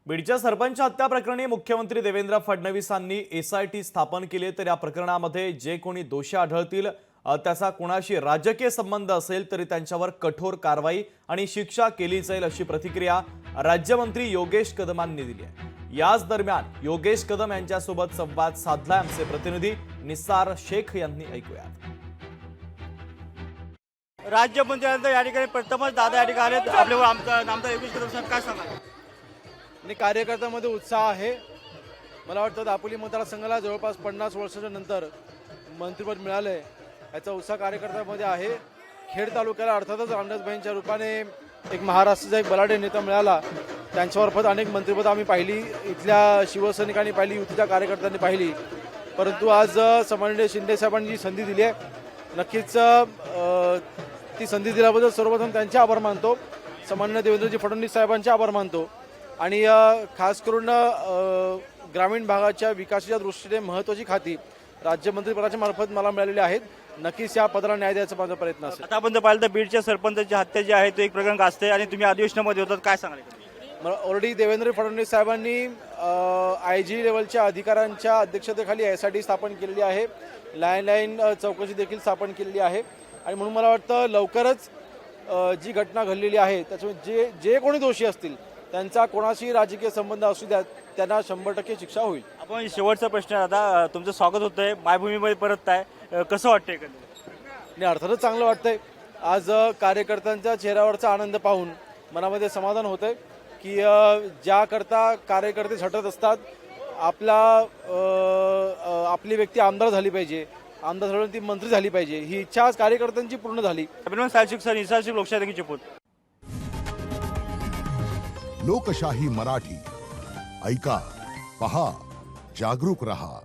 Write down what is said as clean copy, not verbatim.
बीडच्या सरपंच हत्या प्रकरणी मुख्यमंत्री देवेंद्र फडणवीसांनी एसआयटी स्थापन केली तर या प्रकरणामध्ये जे कोणी दोषी आढळतील त्याचा कोणाशी राजकीय संबंध असेल तरी त्यांच्यावर कठोर कारवाई आणि शिक्षा केली जाईल अशी प्रतिक्रिया राज्यमंत्री योगेश कदमांनी दिली आहे। याच दरम्यान योगेश कदम यांच्यासोबत संवाद साधला आमचे प्रतिनिधी निसार शेख यांनी। ऐकूया। राज्यमंत्र्यांचा या ठिकाणी प्रथमच दादा या ठिकाणी आले। आपल्यावर आमचा योगेश कदम साहेब काय सांगा? आणि कार्यकर्त्यांमध्ये उत्साह आहे। मला वाटतं दापोली मतदारसंघाला जवळपास 50 वर्षाच्या नंतर मंत्रिपद मिळाले, याचा उत्साह कार्यकर्त्यांमध्ये आहे। खेड तालुक्याला अर्थातच रामदासभाईंच्या रूपाने एक महाराष्ट्राचा एक बलाढ्य नेता मिळाला, त्यांच्यामार्फत अनेक मंत्रिपद आम्ही पाहिली, इथल्या शिवसैनिकांनी पाहिली, युतीच्या कार्यकर्त्यांनी पाहिली। परंतु आज सन्माननीय शिंदे साहेबांनी जी संधी दिली आहे, नक्कीच ती संधी दिल्याबद्दल सर्वप्रथम त्यांचे आभार मानतो, सन्माननीय देवेंद्रजी फडणवीस साहेबांचे आभार मानतो। आणि खास करून ग्रामीण भागाच्या विकासाच्या दृष्टीने महत्त्वाची खाती राज्यमंत्रीपदाच्या मार्फत मला मिळालेली आहेत। नक्कीच या पदाला न्याय द्यायचा माझा प्रयत्न असेल। आता आपण पाहिलं तर बीडच्या सरपंचाची हत्या जी आहे तो एक प्रकरण गाजते आणि तुम्ही अधिवेशनामध्ये होतात, काय सांगाल? मला ऑलरेडी देवेंद्र फडणवीस साहेबांनी IG लेवलच्या अधिकाऱ्यांच्या अध्यक्षतेखाली SIT स्थापन केलेली आहे, लाईन चौकशी देखील स्थापन केलेली आहे। आणि म्हणून मला वाटतं लवकरच जी घटना घडलेली आहे त्याच्यामुळे जे कोणी दोषी असतील त्यांचा कोणाशी राजकीय संबंध असू द्या, त्यांना 100% शिक्षा होईल। आपण शेवटचा प्रश्न, आता तुमचं स्वागत होतंय, मायभूमीमध्ये परत आहे, कसं वाटतंय? आणि अर्थातच चांगलं वाटतंय। आज कार्यकर्त्यांच्या चेहऱ्यावरचा आनंद पाहून मनामध्ये समाधान होतंय की ज्याकरता कार्यकर्ते झटत असतात, आपली व्यक्ती आमदार झाली पाहिजे, आमदार झाल्यावर ती मंत्री झाली पाहिजे, ही इच्छा आज कार्यकर्त्यांची पूर्ण झाली। लोकशाही चिपूत लोकशाही मराठी ऐका, पहा, जागरूक रहा।